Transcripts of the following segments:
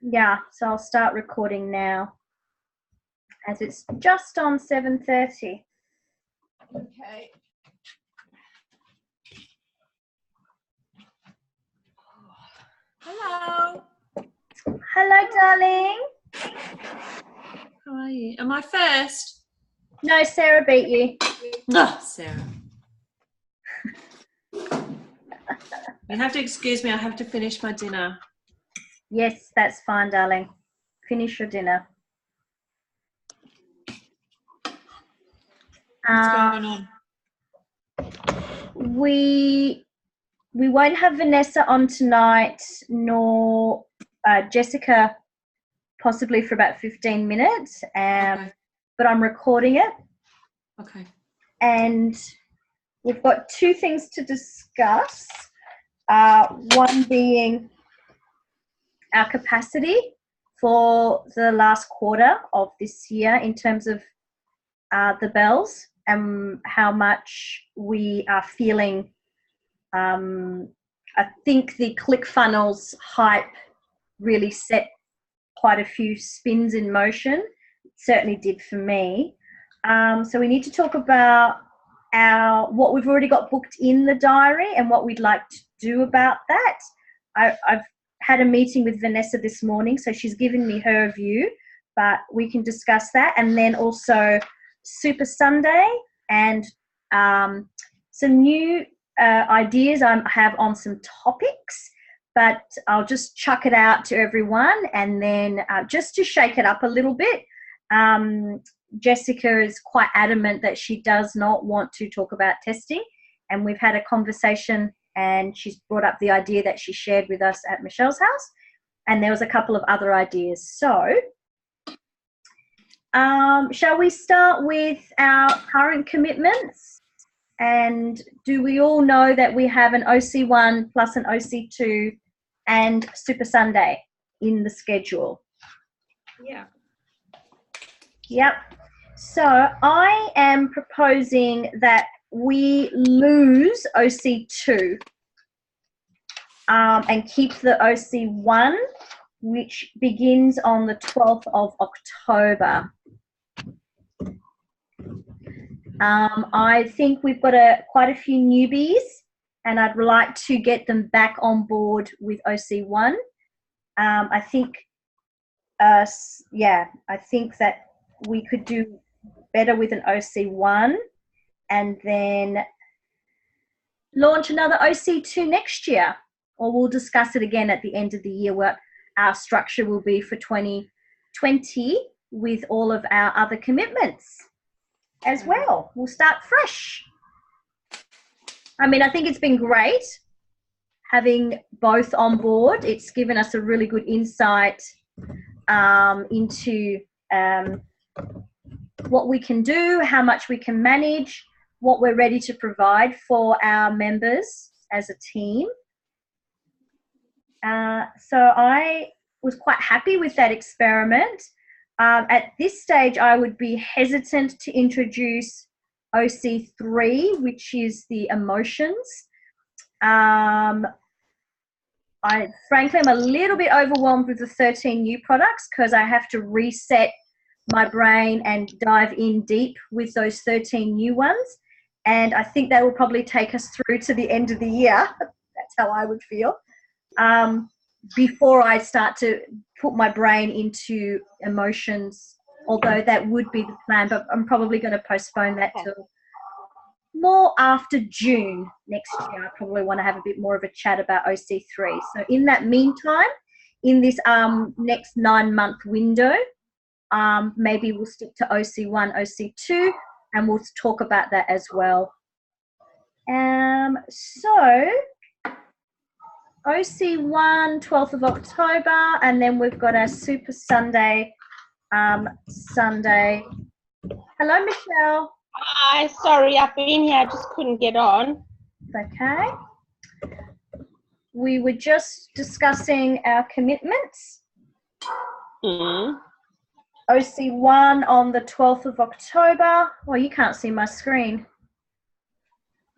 Yeah, so I'll start recording now as it's just on 7:30. Okay. Hello. Hello, darling. How are you? Am I first? No, Sarah beat you. Oh, Sarah. You have to excuse me. I have to finish my dinner. Yes, that's fine, darling. Finish your dinner. What's going on? We won't have Vanessa on tonight, nor Jessica, possibly for about 15 minutes. Okay. But I'm recording it. Okay. And we've got two things to discuss. One being our capacity for the last quarter of this year in terms of the bells and how much we are feeling. I think the ClickFunnels hype really set quite a few spins in motion. It certainly did for me. So we need to talk about what we've already got booked in the diary and what we'd like to do about that. I've had a meeting with Vanessa this morning, so she's given me her view, but we can discuss that. And then also Super Sunday and some new ideas I have on some topics, but I'll just chuck it out to everyone. And then just to shake it up a little bit, Jessica is quite adamant that she does not want to talk about testing. And we've had a conversation and she's brought up the idea that she shared with us at Michelle's house. And there was a couple of other ideas. So shall we start with our current commitments? And do we all know that we have an OC1 plus an OC2 and Super Sunday in the schedule? Yeah. Yep. So I am proposing that we lose OC2 and keep the OC1, which begins on the 12th of October. I think we've got quite a few newbies, and I'd like to get them back on board with OC1. I think that we could do better with an OC1 and then launch another OC2 next year, or we'll discuss it again at the end of the year what our structure will be for 2020 with all of our other commitments as well. We'll start fresh. I mean, I think it's been great having both on board. It's given us a really good insight into what we can do, how much we can manage, what we're ready to provide for our members as a team. So I was quite happy with that experiment. At this stage, I would be hesitant to introduce OC3, which is the emotions. Frankly, I'm a little bit overwhelmed with the 13 new products because I have to reset my brain and dive in deep with those 13 new ones. And I think that will probably take us through to the end of the year. That's how I would feel. Before I start to put my brain into emotions, although that would be the plan, but I'm probably going to postpone that till more after June next year. I probably want to have a bit more of a chat about OC3. So in that meantime, in this next 9-month window, maybe we'll stick to OC1, OC2, and we'll talk about that as well. So OC1, 12th of October, and then we've got our Super Sunday, Sunday. Hello, Michelle. Hi, sorry, I've been here, I just couldn't get on. Okay. We were just discussing our commitments. OC1 on the 12th of October. Well, you can't see my screen.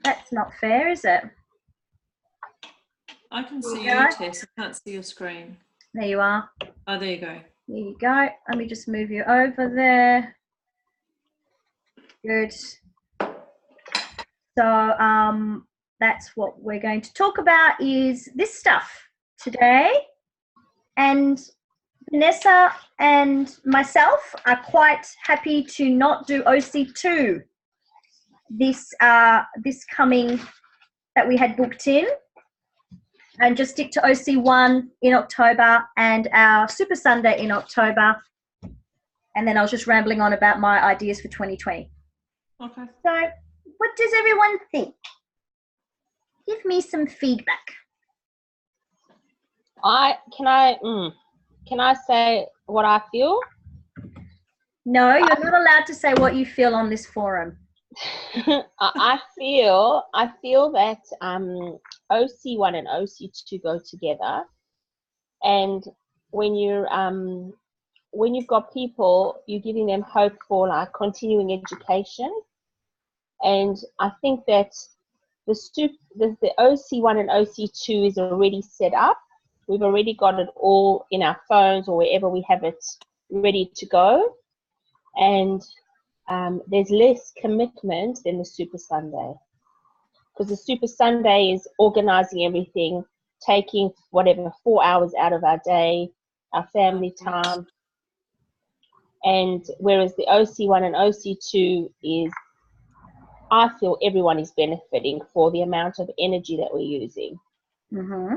That's not fair, is it? I can see you, Tess. I can't see your screen. There you are. Oh, there you go. There you go. Let me just move you over there. Good. So that's what we're going to talk about is this stuff today. And Vanessa and myself are quite happy to not do OC2 this coming that we had booked in, and just stick to OC1 in October and our Super Sunday in October. And then I was just rambling on about my ideas for 2020. Okay. So what does everyone think? Give me some feedback. Can I say what I feel? No, you're not allowed to say what you feel on this forum. I feel that OC1 and OC2 go together, and when you've got people, you're giving them hope for like continuing education, and I think that the OC1 and OC2 is already set up. We've already got it all in our phones or wherever we have it ready to go, and there's less commitment than the Super Sunday, because the Super Sunday is organizing everything, taking whatever 4 hours out of our day, our family time, and whereas the OC1 and OC2 is, I feel everyone is benefiting for the amount of energy that we're using. Mm-hmm.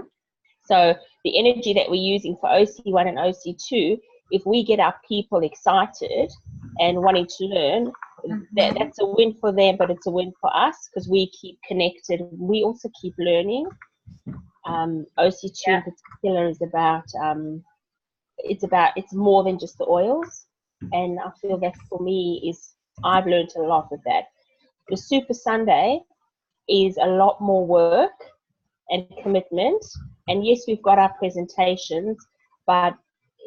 So the energy that we're using for OC1 and OC2, if we get our people excited and wanting to learn, that's a win for them, but it's a win for us because we keep connected. We also keep learning. OC2 in particular is about, it's more than just the oils. And I feel that for me I've learned a lot with that. The Super Sunday is a lot more work and commitment. And yes, we've got our presentations, but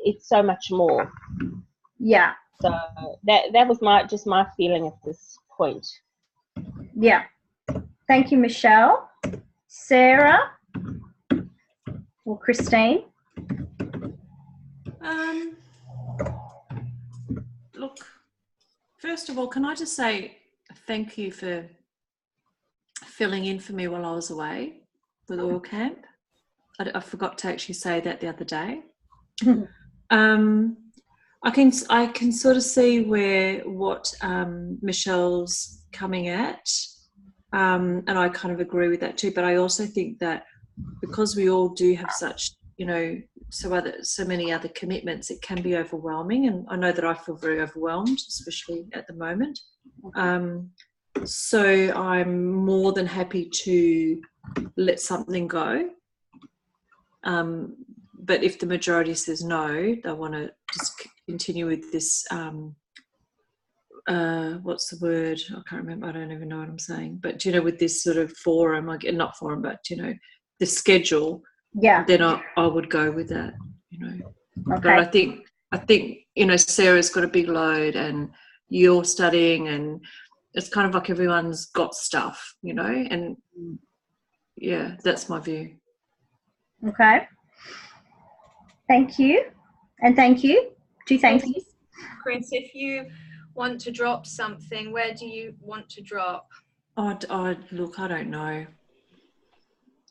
it's so much more. Yeah. So that was my feeling at this point. Yeah. Thank you, Michelle. Sarah or Christine? Look, first of all, can I just say thank you for filling in for me while I was away with oil camp. I forgot to actually say that the other day. I can sort of see what Michelle's coming at, and I kind of agree with that too. But I also think that because we all do have such, so many other commitments, it can be overwhelming. And I know that I feel very overwhelmed, especially at the moment. So I'm more than happy to let something go. But if the majority says no, they want to just continue with this, what's the word? I can't remember. I don't even know what I'm saying. But, with this sort of forum, not forum, but, the schedule, then I would go with that, Okay. But I think, Sarah's got a big load and you're studying, and it's kind of like everyone's got stuff, and yeah, that's my view. Okay. Thank you. And thank you. Two thank yous. Chris, if you want to drop something, where do you want to drop? Look, I don't know.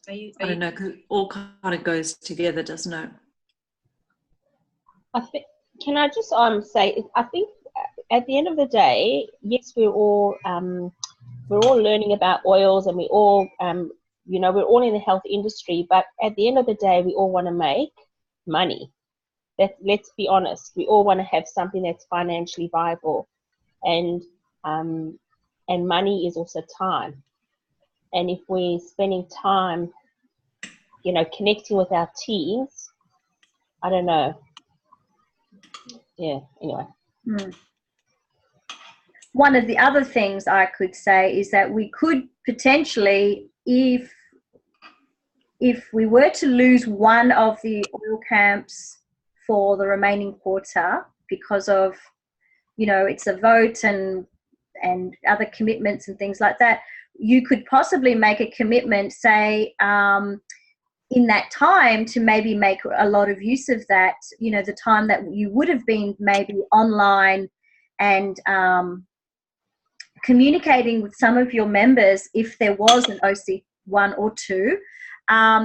I don't know, because it all kind of goes together, doesn't it? Can I just say, I think at the end of the day, yes, we're all learning about oils, and we all, we're all in the health industry, but at the end of the day, we all want to make money. Let's be honest. We all want to have something that's financially viable, and money is also time. And if we're spending time, connecting with our teams, I don't know. Yeah. Anyway. One of the other things I could say is that we could potentially, if we were to lose one of the oil camps for the remaining quarter because of, it's a vote and other commitments and things like that, you could possibly make a commitment, say, in that time to maybe make a lot of use of that, you know, the time that you would have been maybe online and communicating with some of your members, if there was an OC1 or 2,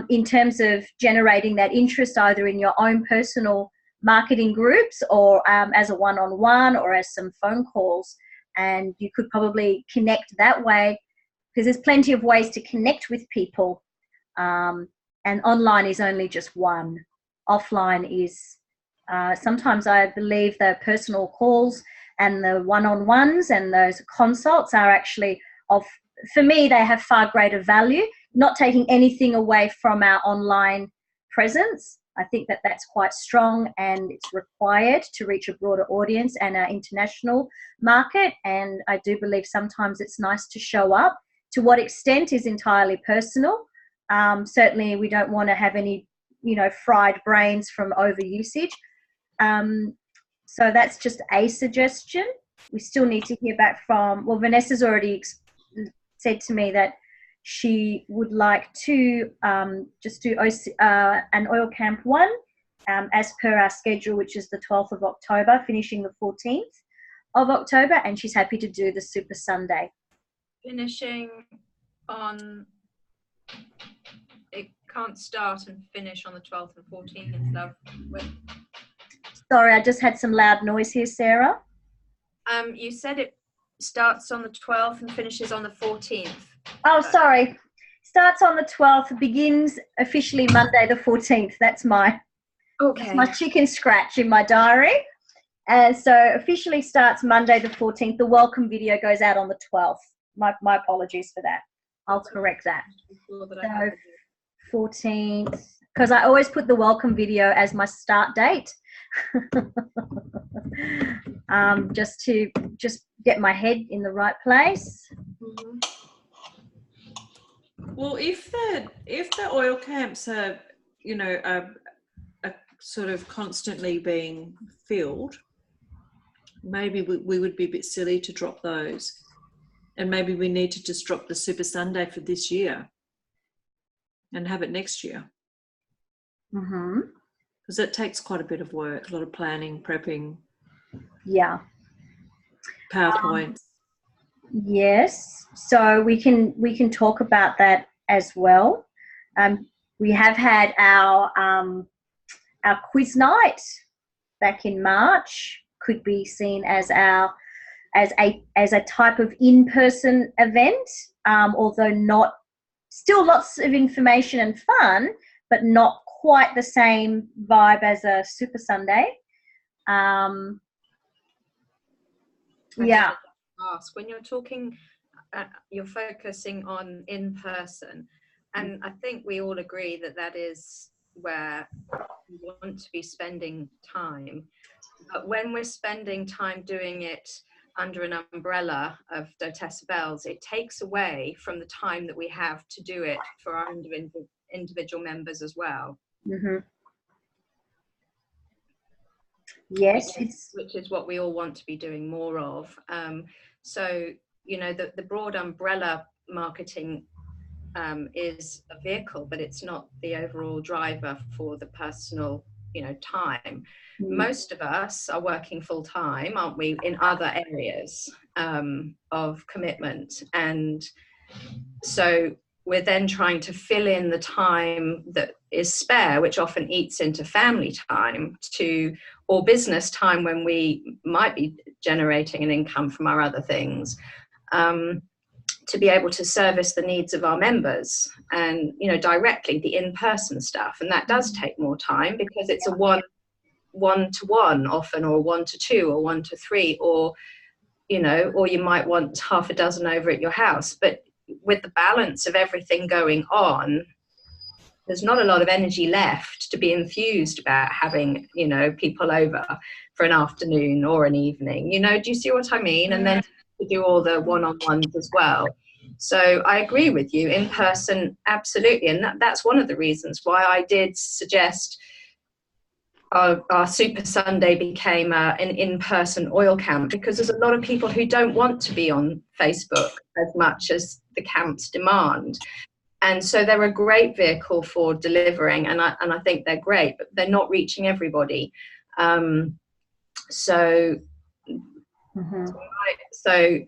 in terms of generating that interest either in your own personal marketing groups or as a one-on-one or as some phone calls. And you could probably connect that way, because there's plenty of ways to connect with people. And online is only just one. Offline is sometimes, I believe, the personal calls and the one-on-ones and those consults are actually for me, they have far greater value, not taking anything away from our online presence. I think that that's quite strong and it's required to reach a broader audience and our international market. And I do believe sometimes it's nice to show up. To what extent is entirely personal. Certainly we don't want to have any, you know, fried brains from overusage. So that's just a suggestion. We still need to hear back from, well, Vanessa's already said to me that she would like to just do an Oil Camp 1 as per our schedule, which is the 12th of October, finishing the 14th of October, and she's happy to do the Super Sunday. Finishing on, it can't start and finish on the 12th and 14th, love. Sorry, I just had some loud noise here, Sarah. You said it starts on the 12th and finishes on the 14th. Oh, sorry. Starts on the 12th, begins officially Monday the 14th. That's my chicken scratch in my diary. And so officially starts Monday the 14th. The welcome video goes out on the 12th. My apologies for that. I'll correct that. So 14th, because I always put the welcome video as my start date. Just to get my head in the right place. Mm-hmm. Well, if the oil camps are, you know, are sort of constantly being filled, maybe we would be a bit silly to drop those, and maybe we need to just drop the Super Sunday for this year and have it next year. Mm-hmm. Because that takes quite a bit of work, a lot of planning, prepping. Yeah. PowerPoints. Yes. So we can talk about that as well. We have had our quiz night back in March. Could be seen as a type of in-person event, although still lots of information and fun, but not quite the same vibe as a Super Sunday. Yeah. Ask, when you're talking, you're focusing on in person, and I think we all agree that is where we want to be spending time. But when we're spending time doing it under an umbrella of Dotessa Bells, it takes away from the time that we have to do it for our individual members as well. Mm-hmm. Yes, which is what we all want to be doing more of. So, you know, the broad umbrella marketing is a vehicle, but it's not the overall driver for the personal, you know, time. Most of us are working full time, aren't we, in other areas of commitment. And so we're then trying to fill in the time that is spare, which often eats into family time or business time when we might be generating an income from our other things, to be able to service the needs of our members and, you know, directly the in-person stuff. And that does take more time because it's a one-to-one often, or 1-to-2 or 1-to-3, or, you know, or you might want half a dozen over at your house. But with the balance of everything going on, there's not a lot of energy left to be enthused about having, you know, people over for an afternoon or an evening. You know, do you see what I mean? And then to do all the one-on-ones as well. So I agree with you, in person, absolutely. And that's one of the reasons why I did suggest our Super Sunday became an in-person oil camp, because there's a lot of people who don't want to be on Facebook as much as the camps demand. And so they're a great vehicle for delivering, and I think they're great, but they're not reaching everybody. So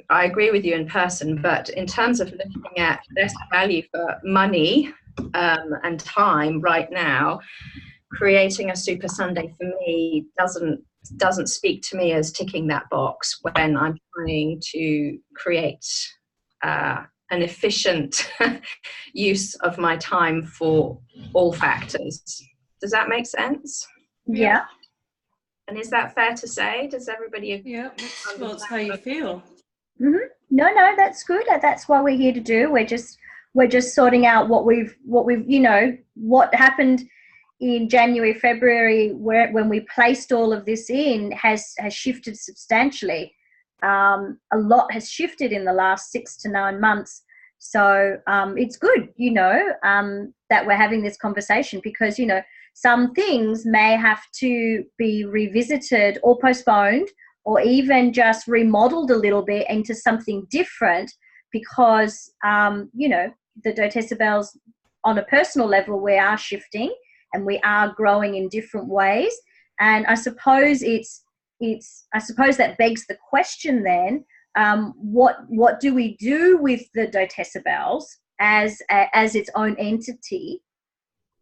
I agree with you in person, but in terms of looking at best value for money and time right now, creating a Super Sunday for me doesn't speak to me as ticking that box when I'm trying to create an efficient use of my time for all factors. Does that make sense? Yeah. And is that fair to say? Does everybody agree? Yeah, well, it's how you feel. Mm-hmm. No, that's good. That's what we're here to do. We're just sorting out what we've what happened in January, February, when we placed all of this in has shifted substantially. A lot has shifted in the last 6 to 9 months. So it's good, that we're having this conversation, because, some things may have to be revisited or postponed, or even just remodeled a little bit into something different, because, the doTERRA Bells, on a personal level, we are shifting and we are growing in different ways. And I suppose that begs the question then, what do we do with the doTERRA Bells as its own entity,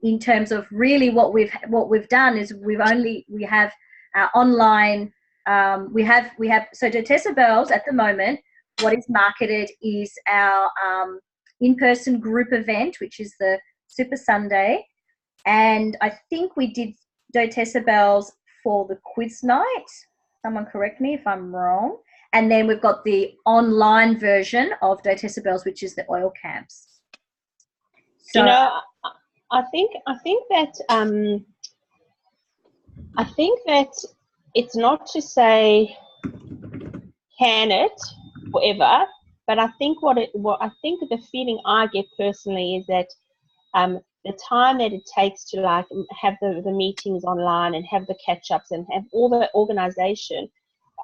in terms of really what we've done is we have our online, so doTERRA Bells at the moment, what is marketed is our in-person group event, which is the Super Sunday. And I think we did doTERRA Bells for the quiz night. Someone correct me if I'm wrong. And then we've got the online version of doTERRA Bells, which is the oil camps. So, I think that it's not to say can it forever, but I think I think the feeling I get personally is that the time that it takes to like have the meetings online and have the catch-ups and have all the organization,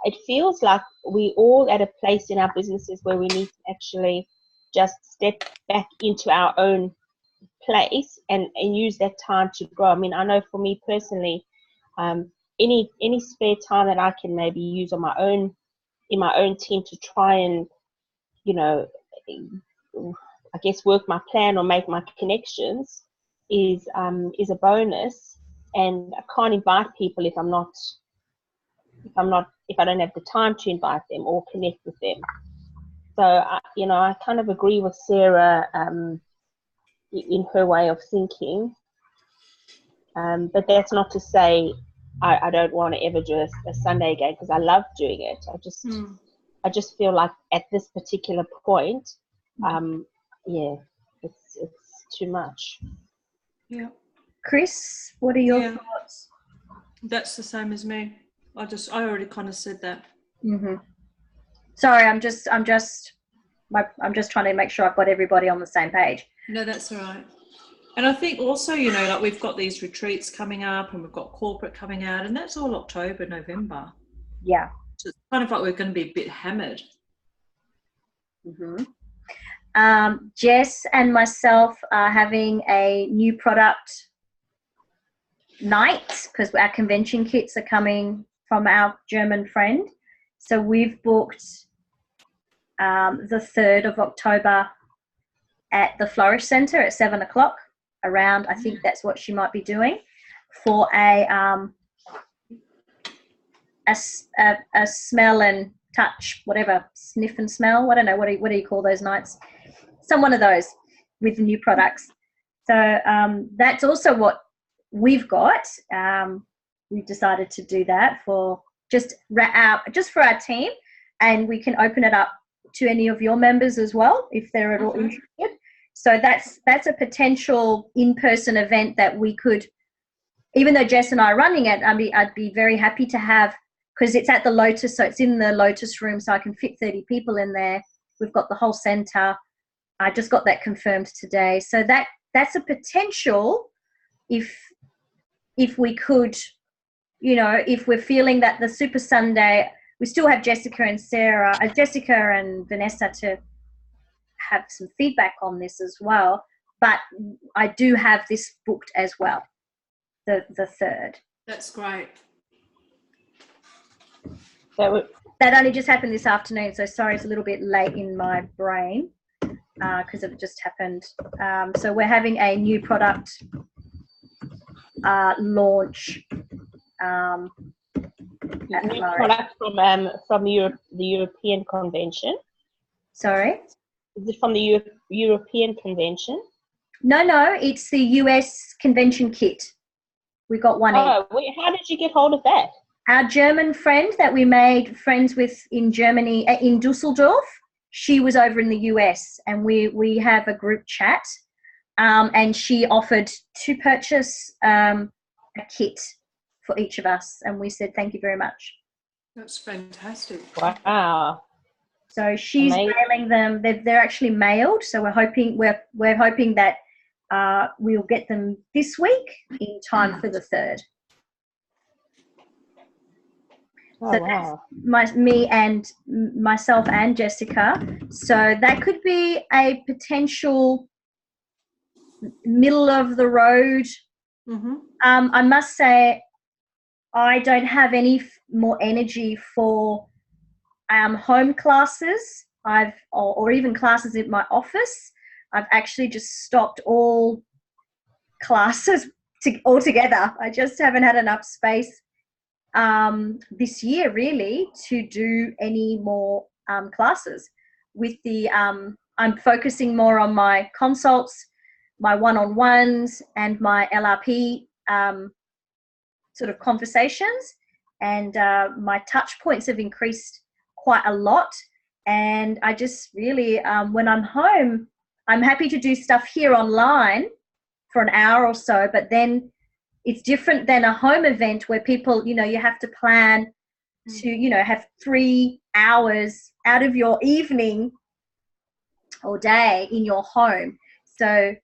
it feels like we all at a place in our businesses where we need to actually just step back into our own place and use that time to grow. I mean, I know for me personally, any spare time that I can maybe use in my own team to try and, I guess work my plan or make my connections is a bonus. And I can't invite people if I don't have the time to invite them or connect with them. So I kind of agree with Sarah in her way of thinking, but that's not to say I don't want to ever do a Sunday again, because I love doing it. I just feel like at this particular point, it's too much. Yeah. Chris, what are your thoughts? That's the same as me. I already kind of said that. Mm-hmm. Sorry, I'm just trying to make sure I've got everybody on the same page. No, that's all right. And I think also, like we've got these retreats coming up and we've got corporate coming out, and that's all October, November. Yeah. So it's kind of like we're going to be a bit hammered. Mm-hmm. Jess and myself are having a new product night, because our convention kits are coming from our German friend. So we've booked the 3rd of October at the Flourish Centre at 7:00 around. I think that's what she might be doing, for a smell and touch, whatever, sniff and smell. I don't know, what do you call those nights? Some one of those with new products. So that's also what we've got. We've decided to do that for just for our team, and we can open it up to any of your members as well if they're at all interested. So that's a potential in-person event that we could, even though Jess and I are running it, I'd be very happy to have, because it's at the Lotus, so it's in the Lotus room, so I can fit 30 people in there. We've got the whole centre. I just got that confirmed today. So that's a potential if we could, if we're feeling that the Super Sunday, we still have Jessica and Vanessa to have some feedback on this as well. but I do have this booked as well, the 3rd. That's great. That only just happened this afternoon, so sorry it's a little bit late in my brain because it just happened. So we're having a new product launch. New product from the European Convention. Sorry? Is it from the European Convention? No, it's the US Convention kit. We got one. Oh, how did you get hold of that? Our German friend that we made friends with in Germany, in Dusseldorf, she was over in the US, and we have a group chat, and she offered to purchase a kit for each of us, and we said thank you very much. That's fantastic. Wow. So she's mailing them. They're actually mailed, so we're hoping that we'll get them this week in time for the 3rd. Oh, so wow. that's me and myself and Jessica. So that could be a potential middle of the road. Mm-hmm. I must say, I don't have any more energy for home classes. Or even classes in my office. I've actually just stopped all classes altogether. I just haven't had enough space this year really to do any more classes. With the I'm focusing more on my consults, my one-on-ones, and my LRP sort of conversations, and my touch points have increased quite a lot. And I just really, when I'm home, I'm happy to do stuff here online for an hour or so, but then it's different than a home event where people, you have to plan to, have 3 hours out of your evening or day in your home. So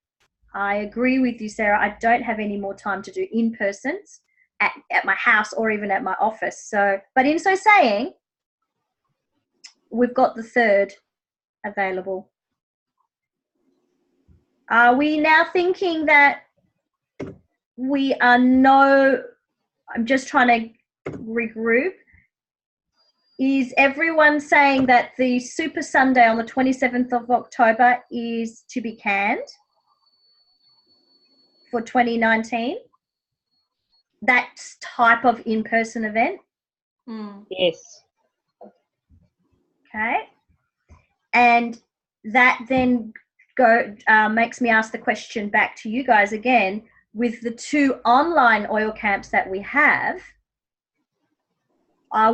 I agree with you, Sarah. I don't have any more time to do in-persons at my house or even at my office. So, but in so saying, we've got the 3rd available. Are we now thinking that I'm just trying to regroup. Is everyone saying that the Super Sunday on the 27th of October is to be canned for 2019? That type of in-person event? Yes. Okay. And that then makes me ask the question back to you guys again. With the 2 online oil camps that we have,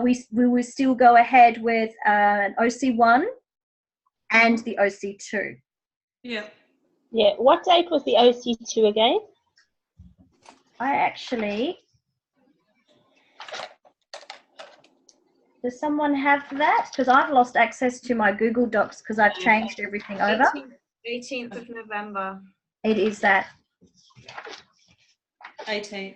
we will still go ahead with an OC1 and the OC2. Yeah. Yeah. What date was the OC2 again? Does someone have that? Because I've lost access to my Google Docs because I've changed everything over. 18th of November. It is that. 18th.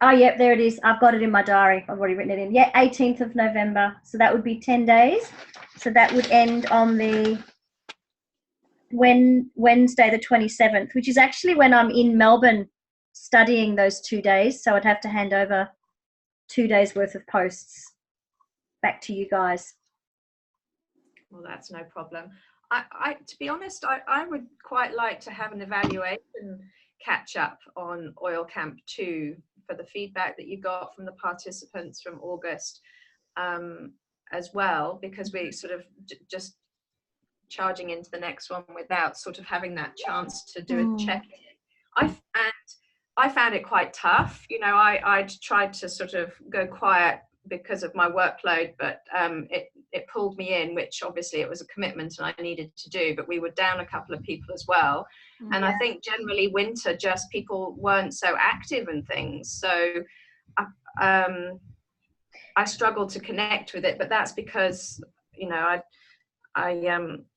Oh, yep, there it is.Ve got it in my diary. I've already written it in. Yeah, 18th of November. So that would be 10 days. So that would end on the Wednesday, the 27th, which is actually when I'm in Melbourne studying those 2 days. So I'd have to hand over 2 days worth of posts back to you guys. Well, that's no problem. I to be honest, I would quite like to have an evaluation catch up on Oil Camp 2 for the feedback that you got from the participants from August as well, because we sort of just charging into the next one without sort of having that chance to do a check-in. I found it quite tough. I'd tried to sort of go quiet because of my workload, but it pulled me in, which obviously it was a commitment and I needed to do, but we were down a couple of people as well. And I think generally winter, just people weren't so active and things. So I struggled to connect with it, but that's because, I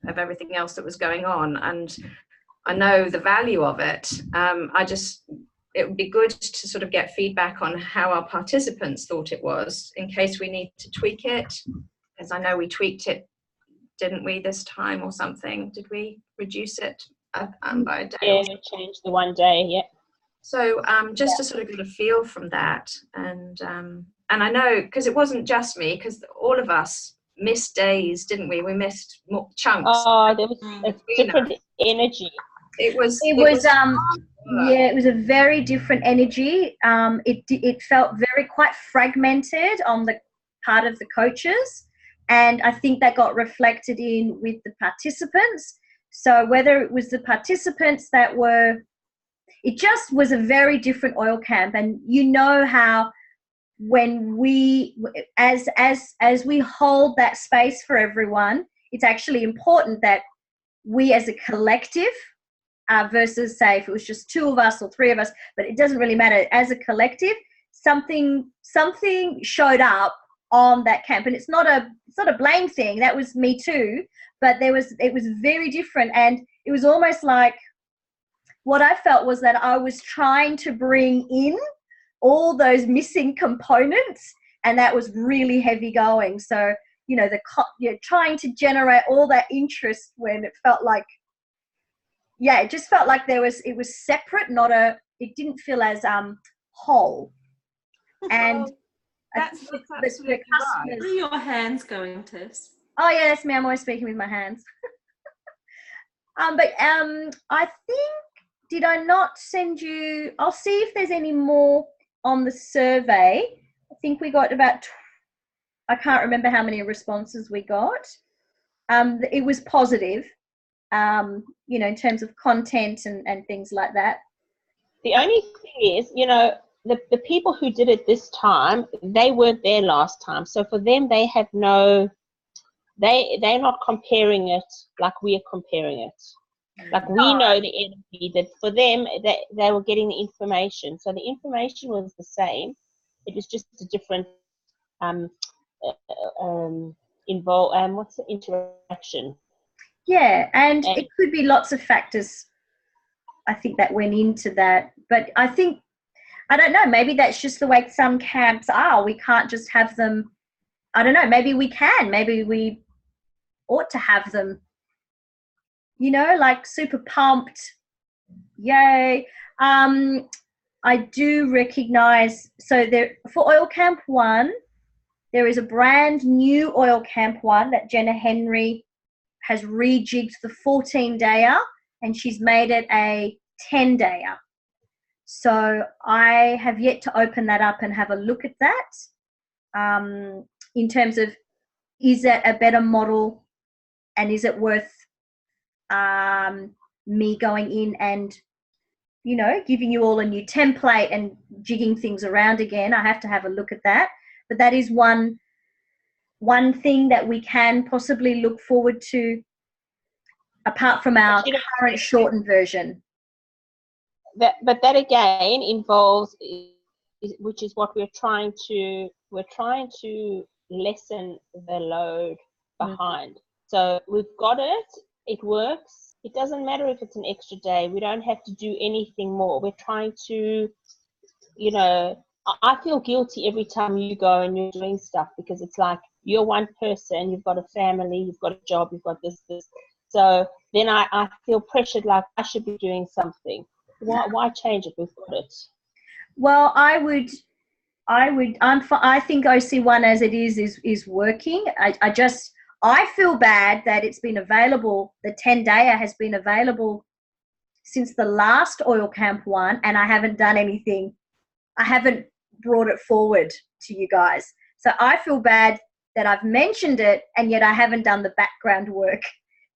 of everything else that was going on, and I know the value of it. It would be good to sort of get feedback on how our participants thought it was, in case we need to tweak it, because I know we tweaked it, didn't we, this time or something? Did we reduce it by a day. Yeah, we changed the 1 day. Yeah. So just to sort of get a feel from that, and I know because it wasn't just me, because all of us missed days, didn't we? We missed more chunks. Oh, there was a different energy. It was yeah, it was a very different energy. It felt very quite fragmented on the part of the coaches, and I think that got reflected in with the participants. So whether it was the participants that were, it just was a very different oil camp. And you know how when we, as we hold that space for everyone, it's actually important that we as a collective, versus say if it was just 2 of us or 3 of us, but it doesn't really matter. As a collective, something showed up on that camp, and it's not a blame thing. That was me too, but it was very different, and it was almost like what I felt was that I was trying to bring in all those missing components, and that was really heavy going. So trying to generate all that interest when it felt like, yeah, it just felt like it was separate, it didn't feel as whole. And that's absolutely right. Where are your hands going, Tess? Oh yeah, that's me. I'm always speaking with my hands. But I think, did I not send you? I'll see if there's any more on the survey. I think we got about, I can't remember how many responses we got. It was positive, in terms of content and things like that. The only thing is, the people who did it this time, they weren't there last time. So for them, they have they're not comparing it like we are comparing it. Like we know the energy, that for them, they were getting the information. So the information was the same. It was just a different what's the interaction? Yeah, and it could be lots of factors, I think, that went into that. But I don't know, maybe that's just the way some camps are. We can't just have them, I don't know, maybe we can. Maybe we ought to have them, like super pumped. Yay. I do recognize, so there for Oil Camp 1, there is a brand new Oil Camp 1 that Jenna Henry has rejigged the 14-dayer, and she's made it a 10-dayer. So I have yet to open that up and have a look at that, in terms of, is that a better model, and is it worth me going in and, giving you all a new template and jigging things around again. I have to have a look at that. But that is one thing that we can possibly look forward to, apart from our current shortened version. But that again involves, which is what we're trying to lessen the load behind. So we've got it works. It doesn't matter if it's an extra day. We don't have to do anything more. We're trying to, I feel guilty every time you go and you're doing stuff, because it's like you're one person, you've got a family, you've got a job, you've got this. So then I feel pressured, like I should be doing something. Why change it? We've got it. Well, I think OC1 as it is working. I feel bad that it's been available. The 10-dayer has been available since the last Oil Camp 1, and I haven't done anything. I haven't brought it forward to you guys. So I feel bad that I've mentioned it, and yet I haven't done the background work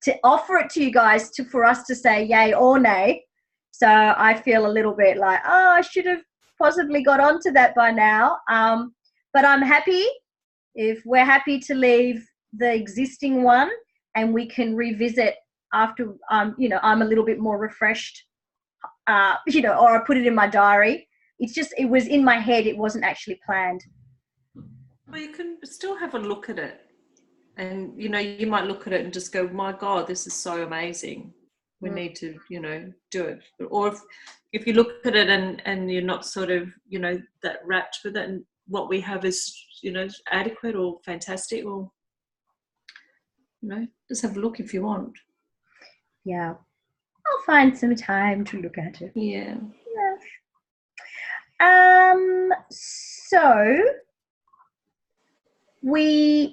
to offer it to you guys for us to say yay or nay. So I feel a little bit like, I should have possibly got onto that by now. But I'm happy if we're happy to leave the existing one, and we can revisit after I'm a little bit more refreshed, or I put it in my diary. It's just, it was in my head. It wasn't actually planned. Well, you can still have a look at it, and you might look at it and just go, my God, this is so amazing. We need to, do it. Or if you look at it and you're not sort of, that wrapped with it, and what we have is, adequate or fantastic, or, just have a look if you want. Yeah. I'll find some time to look at it. Yeah. So we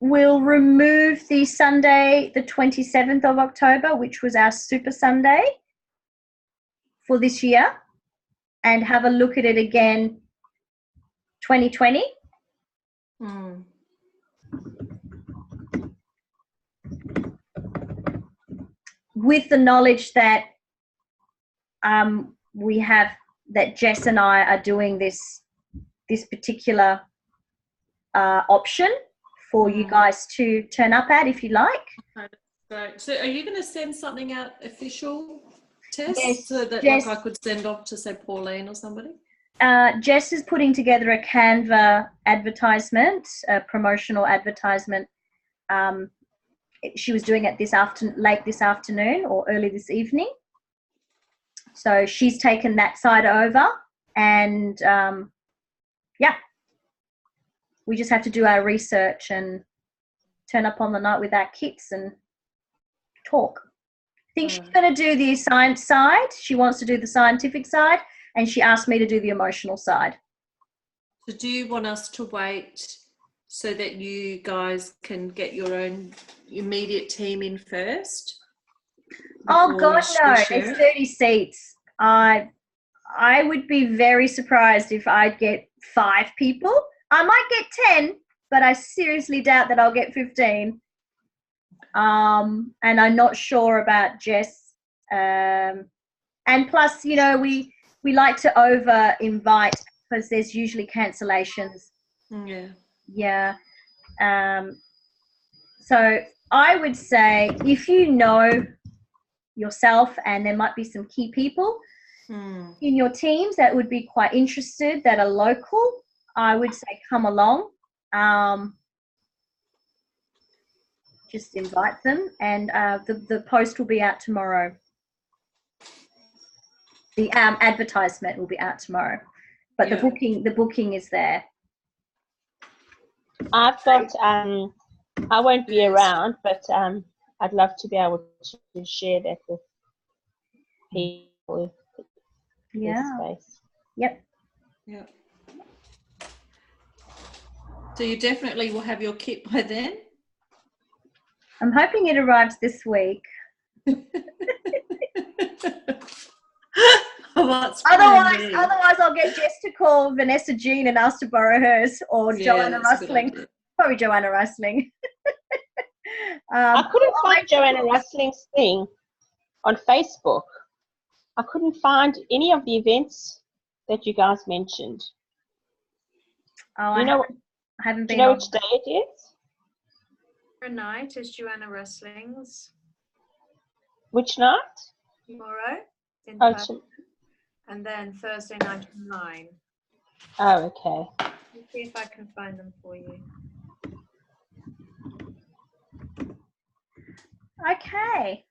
will remove the Sunday, the 27th of October, which was our Super Sunday for this year, and have a look at it again 2020. With the knowledge that we have, that Jess and I are doing this particular option for you guys to turn up at if you like. Great. So are you going to send something out official, Tess? Yes, so that Jess, like I could send off to, say, Pauline or somebody? Jess is putting together a Canva advertisement, a promotional advertisement. She was doing it late this afternoon or early this evening. So she's taken that side over, and we just have to do our research and turn up on the night with our kits and talk. I think she's going to do the science side. She wants to do the scientific side, and she asked me to do the emotional side. So do you want us to wait so that you guys can get your own immediate team in first? Oh God, no! There's 30 seats. I would be very surprised if I'd get 5 people. I might get 10, but I seriously doubt that I'll get 15. And I'm not sure about Jess. And plus, you know, we like to over invite because there's usually cancellations. Yeah. So I would say if you know yourself and there might be some key people in your teams that would be quite interested that are local, I would say come along. Just invite them, and the post will be out tomorrow. The advertisement will be out tomorrow, but the booking is there. I've got I won't be around, but I'd love to be able to share that with people. Space. Yep. So you definitely will have your kit by then? I'm hoping it arrives this week. Otherwise I'll get Jess to call Vanessa Jean and ask to borrow hers, or Joanna Rustling. Probably Joanna Rustling. I couldn't find Joanna Rustling's thing on Facebook. I couldn't find any of the events that you guys mentioned. Oh, I haven't been. Do you know which day it is? Tomorrow night is Joanna Rustling's. Which night? Tomorrow. And then Thursday night at 9. Oh, okay. Let's see if I can find them for you. Okay.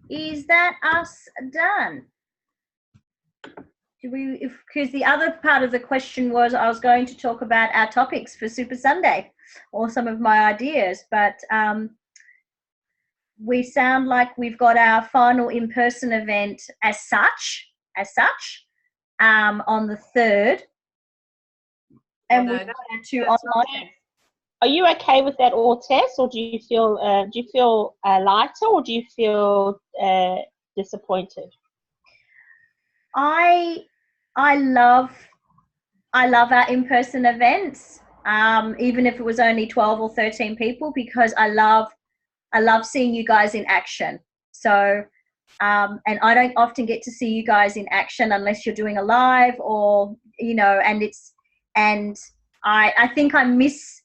Is that us done? Because the other part of the question was I was going to talk about our topics for Super Sunday or some of my ideas, but we sound like we've got our final in-person event as such on the 3rd, and we've got our 2 online. Are you okay with that, all, Tess, or do you feel lighter, or do you feel disappointed? I love our in-person events, even if it was only 12 or 13 people, because I love seeing you guys in action. So, and I don't often get to see you guys in action unless you're doing a live, or, you know, and I think I miss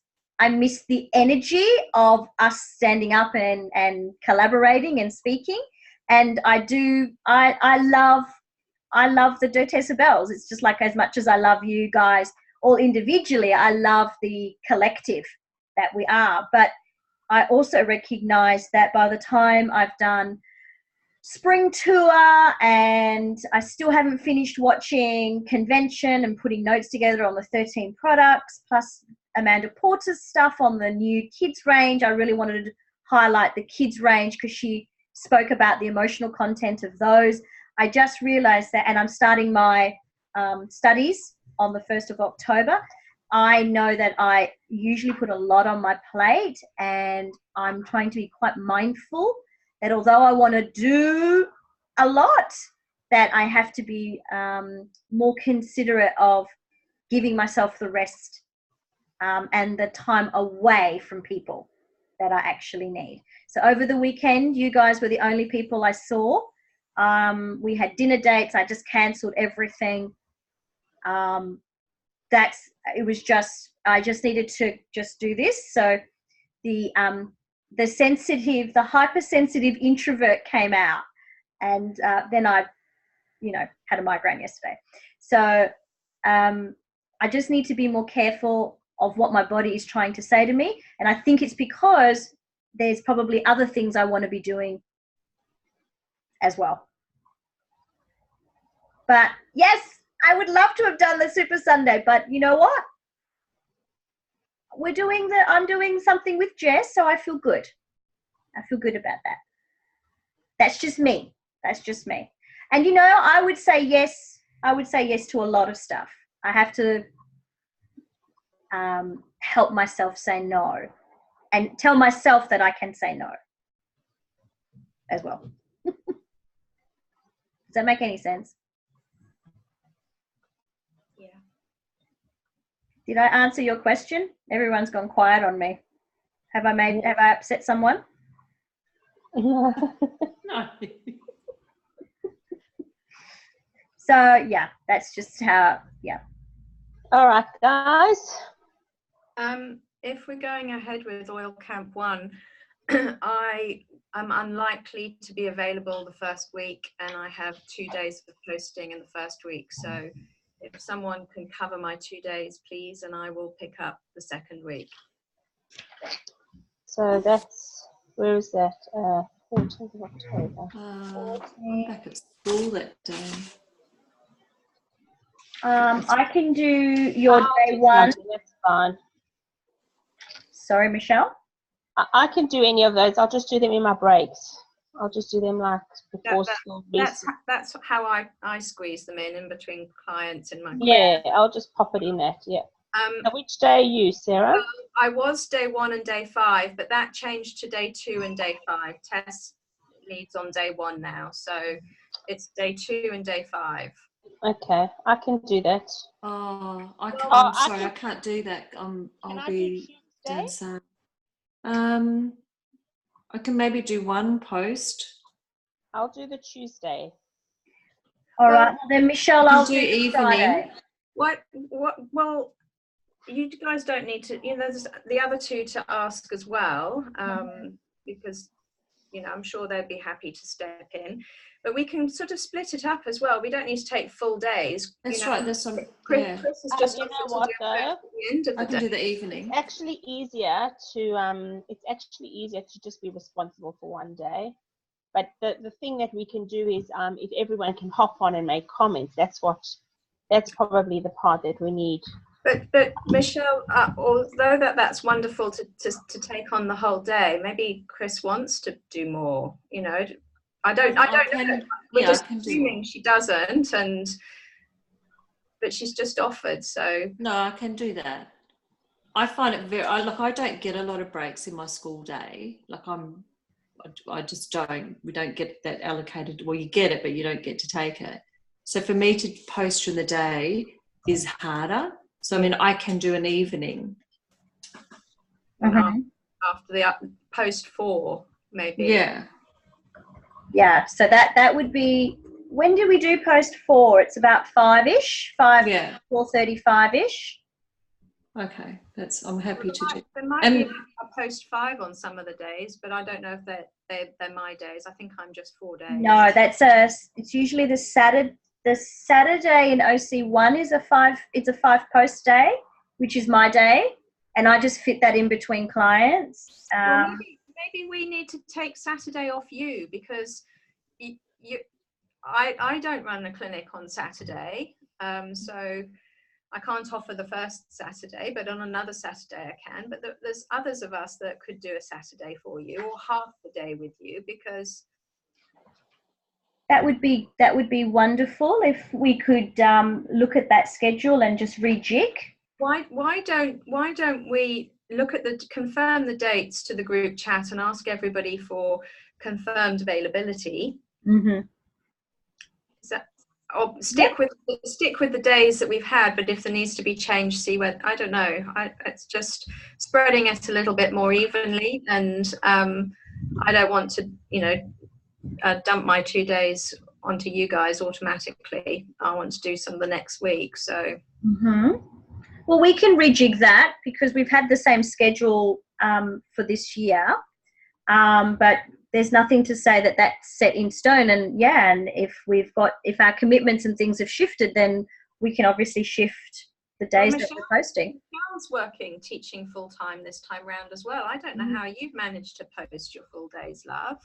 the energy of us standing up and collaborating and speaking. And I love the Deux Decibels. It's just like, as much as I love you guys all individually, I love the collective that we are. But I also recognize that by the time I've done spring tour and I still haven't finished watching convention and putting notes together on the 13 products, plus Amanda Porter's stuff on the new kids range. I really wanted to highlight the kids range because she spoke about the emotional content of those. I just realized that, and I'm starting my studies on the 1st of October. I know that I usually put a lot on my plate, and I'm trying to be quite mindful that although I want to do a lot, that I have to be more considerate of giving myself the rest and the time away from people that I actually need. So over the weekend, you guys were the only people I saw. We had dinner dates. I just cancelled everything. I just needed to just do this. So the hypersensitive introvert came out, and then I, had a migraine yesterday. So I just need to be more careful of what my body is trying to say to me. And I think it's because there's probably other things I want to be doing as well. But yes, I would love to have done the Super Sunday, but you know what? I'm doing something with Jess, so I feel good. I feel good about that. That's just me. And I would say yes to a lot of stuff. I have to help myself say no and tell myself that I can say no as well. Does that make any sense? Yeah. Did I answer your question? Everyone's gone quiet on me. Have I upset someone? No. So yeah, that's just how, yeah. All right, guys. If we're going ahead with Oil Camp 1, I am unlikely to be available the first week, and I have 2 days of posting in the first week. So if someone can cover my 2 days, please, and I will pick up the second week. So where is that? 14th of October. I'm back at school that day. I can do your day one. That's fine. Sorry, Michelle? I can do any of those. I'll just do them in my breaks. I'll just do them like before school. That's how I squeeze them in between clients in my class. Yeah, I'll just pop it in that, yeah. So which day are you, Sarah? I was day 1 and day 5, but that changed to day 2 and day 5. Tess leads on day 1 now, so it's day 2 and day 5. Okay, I can do that. Oh, I'm sorry, I can't do that. I'll be doing some. I can maybe do one post. I'll do the Tuesday. All right, then Michelle, I'll do evening. Friday. What? Well, you guys don't need to. There's the other 2 to ask as well, because I'm sure they'd be happy to step in. But we can sort of split it up as well. We don't need to take full days. That's right. That's some. Chris is just you know what though? At the end of the I can do the evening. It's actually easier to just be responsible for one day. But the thing that we can do is if everyone can hop on and make comments, that's probably the part that we need. But Michelle, although that's wonderful to take on the whole day, maybe Chris wants to do more. I don't know. We're just assuming she doesn't, but she's just offered. So no, I can do that. I find it I don't get a lot of breaks in my school day. I just don't. We don't get that allocated. Well, you get it, but you don't get to take it. So for me to post during the day is harder. So, I can do an evening. After the post 4, maybe. Yeah. Yeah, so that would be, when do we do post 4? It's about 5-ish, 4:35-ish. Okay, I'm happy to do. There might be a post 5 on some of the days, but I don't know if they're my days. I think I'm just 4 days. No, it's usually the Saturday. The Saturday in OC1 is a 5 post day, which is my day, and I just fit that in between clients. Well, maybe we need to take Saturday off you, because I don't run a clinic on Saturday, so I can't offer the first Saturday, but on another Saturday I can. But there's others of us that could do a Saturday for you, or half the day with you, because That would be wonderful if we could look at that schedule and just rejig. Why don't we look at confirm the dates to the group chat and ask everybody for confirmed availability? Mm-hmm. Or stick with the days that we've had, but if there needs to be change, see where, I don't know. It's just spreading it a little bit more evenly, and I don't want to, dump my 2 days onto you guys automatically. I want to do some of the next week. So. Mm-hmm. Well, we can rejig that because we've had the same schedule for this year, but there's nothing to say that that's set in stone. And if our commitments and things have shifted, then we can obviously shift the days that we're posting. Michelle's working teaching full time this time round as well. I don't know how you've managed to post your full days, love.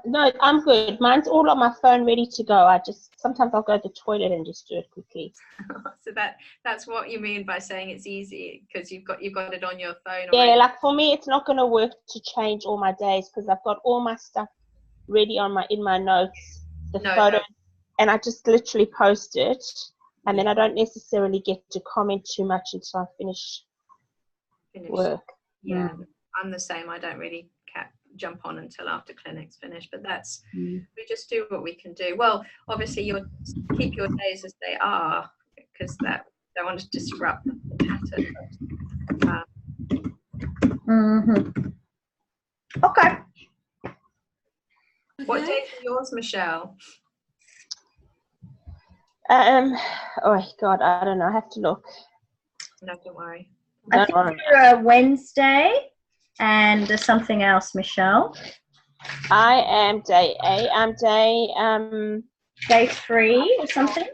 No, I'm good. Mine's all on my phone, ready to go. Sometimes I'll go to the toilet and just do it quickly. So that's what you mean by saying it's easy, because you've got it on your phone. Yeah, like for me, it's not going to work to change all my days because I've got all my stuff ready in my notes, photos, and I just literally post it, and then I don't necessarily get to comment too much until I finish. Work. Yeah, I'm the same. I don't really jump on until after clinic's finished, but we just do what we can do. Well, obviously you keep your days as they are, because that don't want to disrupt the pattern. Okay. What days are yours, Michelle? Oh God, I don't know. I have to look. No, don't worry. I think you're a Wednesday. And there's something else, Michelle. I am day 8. I'm day 3 or something.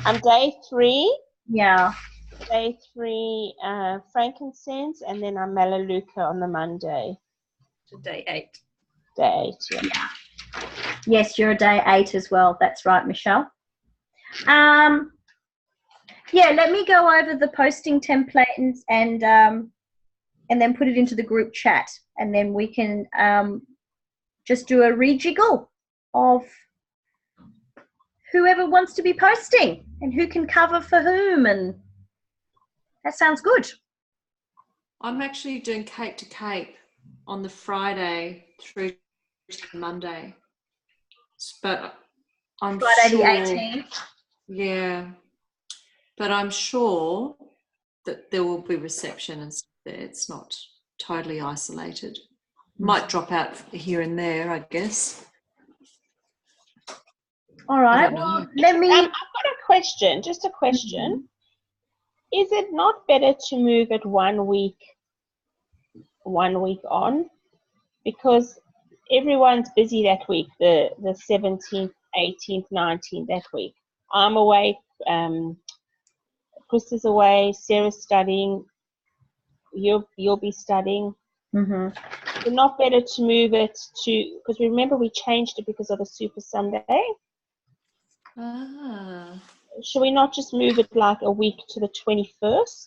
I'm day 3. Yeah. Day 3, frankincense, and then I'm Melaleuca on the Monday. So day 8. Day 8. Yeah. Yes, you're a day 8 as well. That's right, Michelle. Let me go over the posting template and then put it into the group chat, and then we can just do a rejiggle of whoever wants to be posting and who can cover for whom, and that sounds good. I'm actually doing Cape to Cape on the Friday through to Monday, but I'm Friday sure, the 18th. Yeah, but I'm sure that there will be reception and stuff there. It's not totally isolated. Might drop out here and there, I guess. All right. Well, let me. I've got a question. Just a question. Is it not better to move it 1 week on? Because everyone's busy that week. The 17th, 18th, 19th that week. I'm away. Chris is away. Sarah's studying. You'll be studying. It's not better to move it to, because remember we changed it because of the Super Sunday. Should we not just move it like a week to the 21st?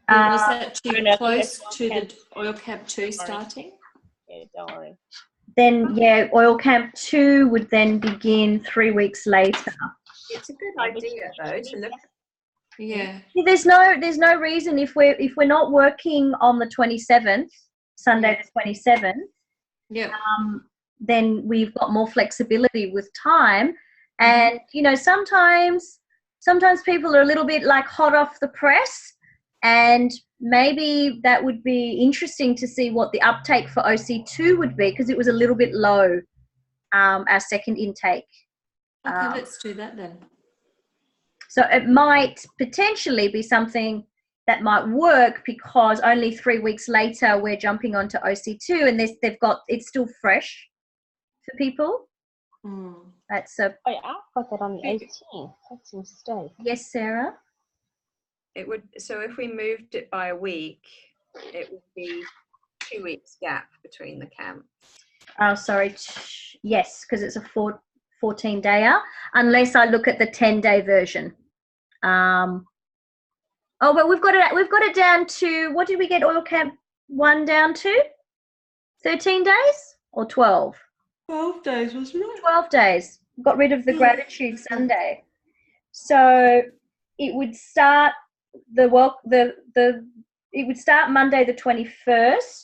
Is that too close to the Oil Camp 2 starting? Yeah, don't worry. Then Oil Camp 2 would then begin 3 weeks later. It's a good idea though to look. Yeah. There's no reason if we're not working on the 27th, Sunday the 27th. Yeah. Then we've got more flexibility with time, and sometimes people are a little bit like hot off the press, and maybe that would be interesting to see what the uptake for OC2 would be, because it was a little bit low, our second intake. Okay, let's do that then. So it might potentially be something that might work, because only 3 weeks later we're jumping onto OC2, and it's still fresh for people. That's I've got that on the 18th. That's a mistake. Yes, Sarah. It would. So if we moved it by a week, it would be 2 weeks gap between the camps. Oh, sorry. Yes, because it's a 14-dayer, unless I look at the 10-day version. But we've got it down to, what did we get Oil Camp 1 down to? 13 days or 12? 12 days, wasn't it? 12 days. Got rid of the Gratitude Sunday. So it would start it would start Monday the 21st.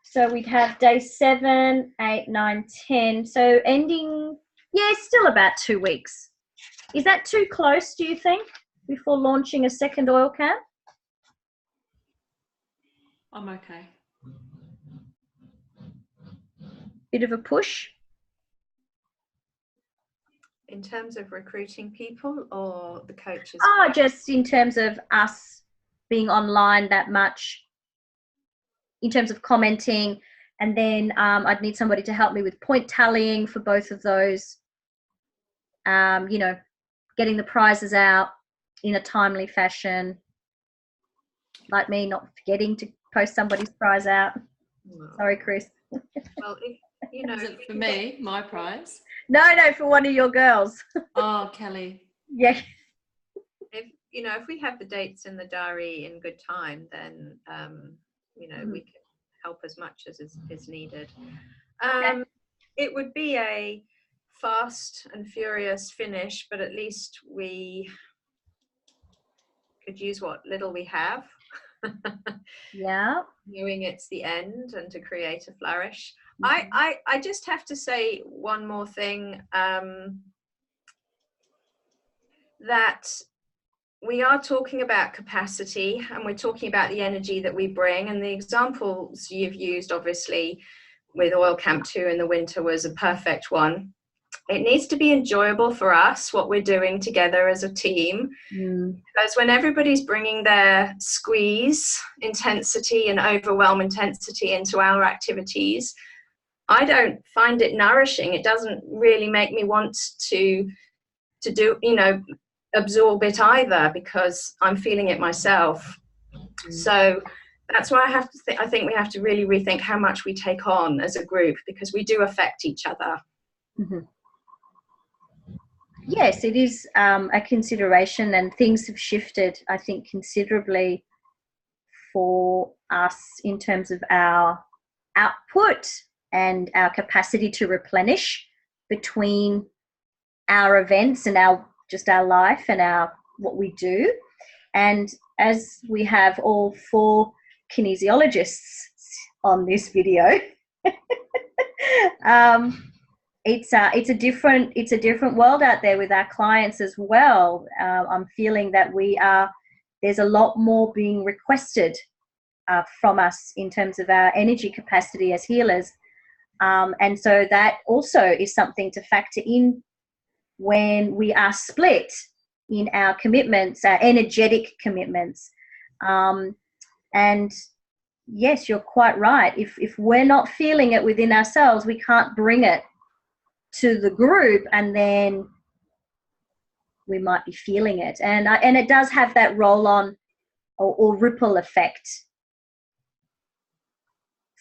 So we'd have day 7, 8, 9, 10. So ending, still about 2 weeks. Is that too close, do you think, before launching a second oil camp? I'm okay. Bit of a push? In terms of recruiting people or the coaches? Oh, just in terms of us being online that much, in terms of commenting, and then I'd need somebody to help me with point tallying for both of those. Getting the prizes out in a timely fashion, like me not forgetting to post somebody's prize out. No. Sorry, Chris. Well, is it for me, my prize? No, for one of your girls. Oh, Kelly. Yeah. If we have the dates in the diary in good time, then we can help as much as is needed. Okay. It would be a fast and furious finish, but at least we could use what little we have. Yeah. Knowing it's the end and to create a flourish. Mm-hmm. I just have to say one more thing, that we are talking about capacity and we're talking about the energy that we bring, and the examples you've used obviously with Oil Camp 2 in the winter was a perfect one. It needs to be enjoyable for us, what we're doing together as a team. Because when everybody's bringing their squeeze intensity and overwhelm intensity into our activities, I don't find it nourishing. It doesn't really make me want to do, absorb it either, because I'm feeling it myself. So that's why I think we have to really rethink how much we take on as a group, because we do affect each other. Mm-hmm. Yes, it is a consideration, and things have shifted, I think, considerably for us in terms of our output and our capacity to replenish between our events and our life and what we do. And as we have all 4 kinesiologists on this video, it's a different world out there with our clients as well. I'm feeling that there's a lot more being requested from us in terms of our energy capacity as healers, and so that also is something to factor in when we are split in our commitments, our energetic commitments. And yes, you're quite right. If we're not feeling it within ourselves, we can't bring it to the group, and then we might be feeling it, and it does have that roll on or ripple effect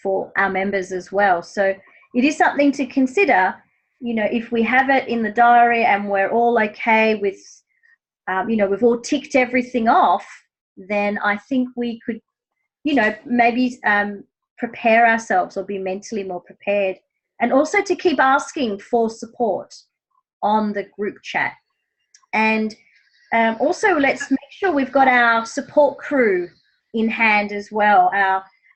for our members as well. So it is something to consider. If we have it in the diary and we're all okay with, we've all ticked everything off, then I think we could, maybe prepare ourselves or be mentally more prepared. And also to keep asking for support on the group chat. And also let's make sure we've got our support crew in hand as well,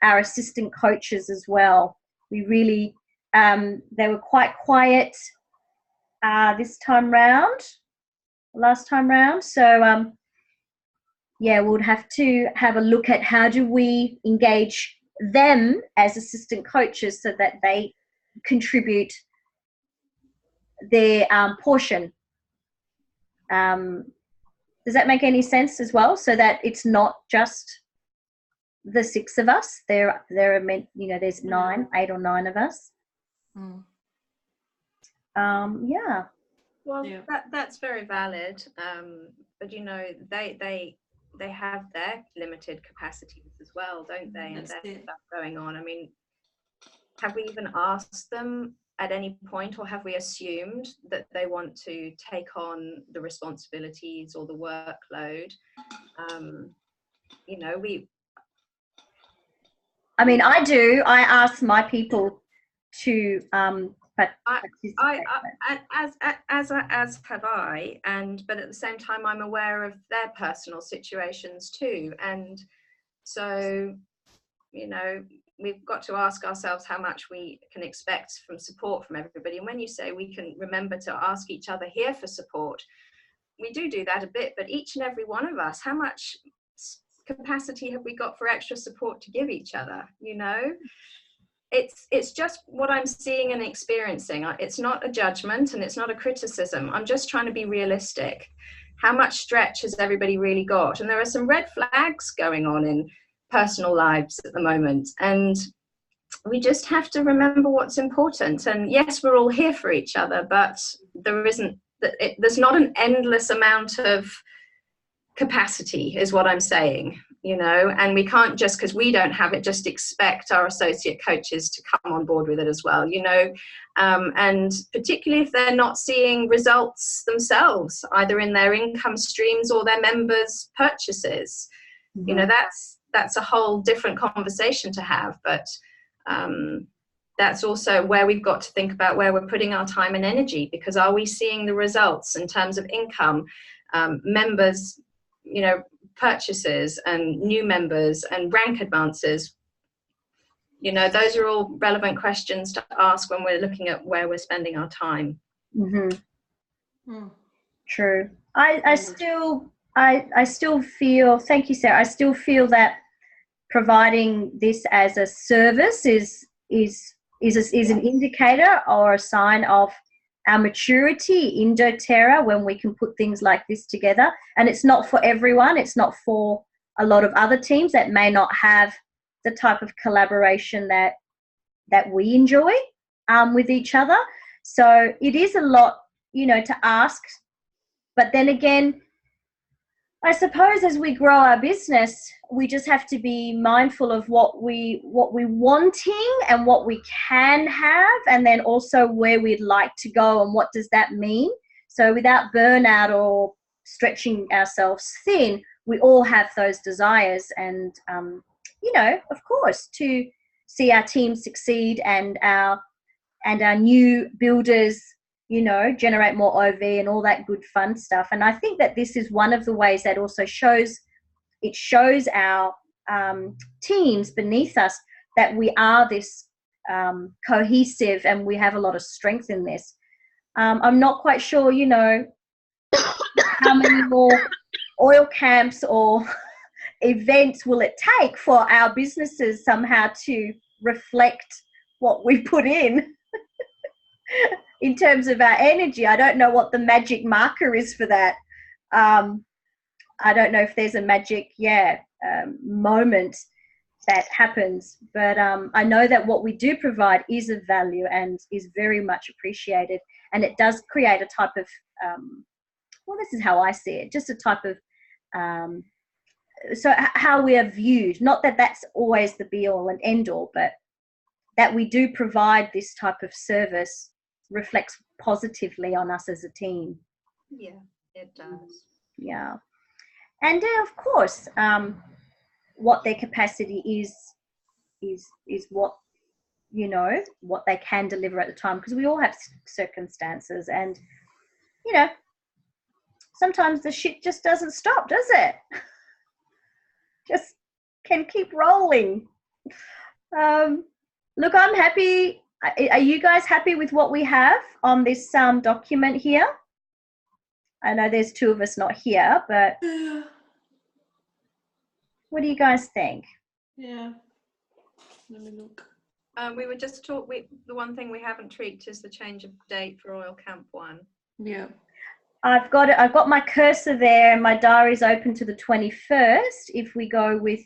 our assistant coaches as well. We really, they were quite quiet last time round. So, we'll have to have a look at how do we engage them as assistant coaches so that they contribute their portion. Does that make any sense as well? So that it's not just the 6 of us. There are meant, there's 8 or 9 of us. Yeah. Well, that's very valid. But they have their limited capacities as well, don't they? And there's stuff going on. I mean, have we even asked them at any point, or have we assumed that they want to take on the responsibilities or the workload? I mean, I do. I ask my people to participate. As have I, but at the same time, I'm aware of their personal situations too, and so, you know, we've got to ask ourselves how much we can expect from support from everybody. And when you say we can remember to ask each other here for support, we do that a bit, but each and every one of us, how much capacity have we got for extra support to give each other? You know, it's just what I'm seeing and experiencing. It's not a judgment and it's not a criticism. I'm just trying to be realistic. How much stretch has everybody really got? And there are some red flags going on in personal lives at the moment, and we just have to remember what's important. And yes, we're all here for each other, but there's not an endless amount of capacity, is what I'm saying, you know, and we can't, just because we don't have it, just expect our associate coaches to come on board with it as well, you know, and particularly if they're not seeing results themselves, either in their income streams or their members' purchases. You know, that's a whole different conversation to have, but that's also where we've got to think about where we're putting our time and energy, because are we seeing the results in terms of income, members, you know, purchases and new members and rank advances? You know, those are all relevant questions to ask when we're looking at where we're spending our time. True. I still feel, thank you, Sarah, I still feel that providing this as a service is an indicator or a sign of our maturity in doTERRA when we can put things like this together. And it's not for everyone. It's not for a lot of other teams that may not have the type of collaboration that we enjoy with each other. So it is a lot, you know, to ask. But then again, I suppose as we grow our business, we just have to be mindful of what we're wanting and what we can have, and then also where we'd like to go and what does that mean. So without burnout or stretching ourselves thin, we all have those desires, and you know, of course, to see our team succeed and our new builders, you know, generate more OV and all that good fun stuff. And I think that this is one of the ways that also shows our teams beneath us that we are this cohesive and we have a lot of strength in this. I'm not quite sure, you know, how many more oil camps or events will it take for our businesses somehow to reflect what we put in terms of our energy. I don't know what the magic marker is for that. I don't know if there's a magic, moment that happens, but I know that what we do provide is of value and is very much appreciated, and it does create a type of, well, this is how I see it, just a type of, so how we are viewed, not that that's always the be all and end all, but that we do provide this type of service reflects positively on us as a team. Yeah, it does. Yeah. And of course, what their capacity is what, you know, what they can deliver at the time, because we all have circumstances, and, you know, sometimes the shit just doesn't stop, does it? Just can keep rolling. Look, I'm happy. Are you guys happy with what we have on this document here? I know there's two of us not here, but what do you guys think? Yeah. Let me look. We were just the one thing we haven't tweaked is the change of date for Oil Camp 1. Yeah. I've got my cursor there, and my diary's open to the 21st. If we go with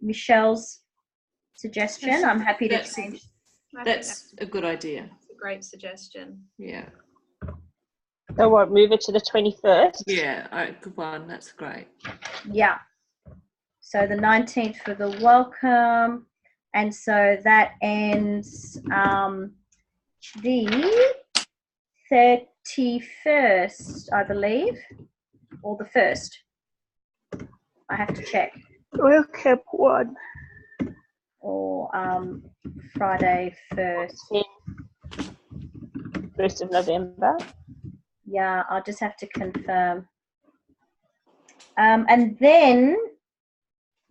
Michelle's suggestion, I'm happy to change. That's a good idea. That's a great suggestion. Yeah. So what, move it to the 21st? Yeah, good one. That's great. Yeah. So the 19th for the welcome. And so that ends the 31st, I believe, or the 1st. I have to check. Oil Camp 1. or Friday 1st. 1st of November. Yeah, I'll just have to confirm. And then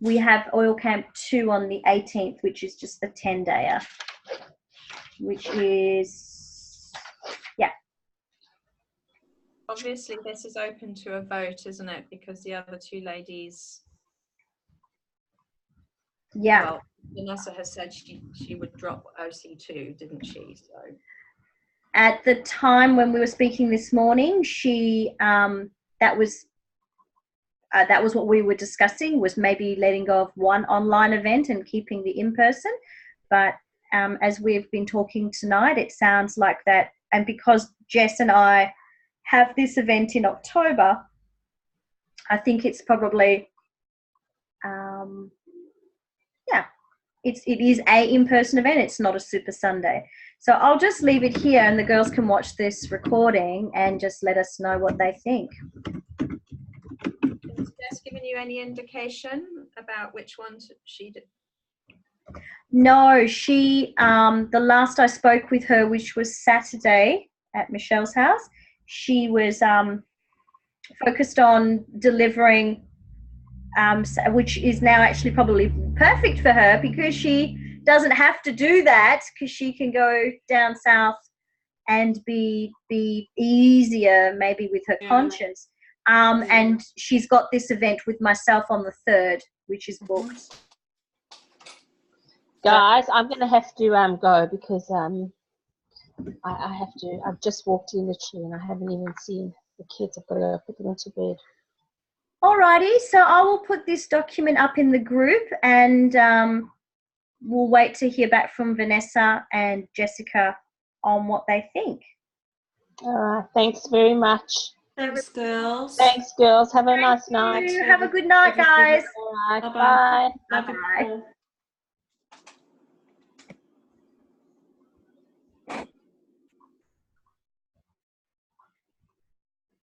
we have Oil Camp 2 on the 18th, which is just the 10-dayer, which is, yeah. Obviously, this is open to a vote, isn't it? Because the other two ladies. Yeah. Well, Vanessa has said she would drop OC2, didn't she? So. At the time when we were speaking this morning, she that was what we were discussing, was maybe letting go of one online event and keeping the in-person. But as we've been talking tonight, it sounds like that. And because Jess and I have this event in October, I think it's probably, it is a in-person event. It's not a Super Sunday. So I'll just leave it here and the girls can watch this recording and just let us know what they think. Has Jess given you any indication about which ones she did? No, she, the last I spoke with her, which was Saturday at Michelle's house, she was focused on delivering, which is now actually probably perfect for her because she doesn't have to do that, because she can go down south and be easier maybe with her conscience. And she's got this event with myself on the 3rd, which is booked. Guys, I'm going to have to go because I have to. I've just walked in literally and I haven't even seen the kids. I've got to go put them into bed. Alrighty, so I will put this document up in the group and we'll wait to hear back from Vanessa and Jessica on what they think. All right, thanks very much. Thanks, girls. Thanks, girls. Have a nice night. Have a good night, guys. All right, Bye-bye. bye. Love you all.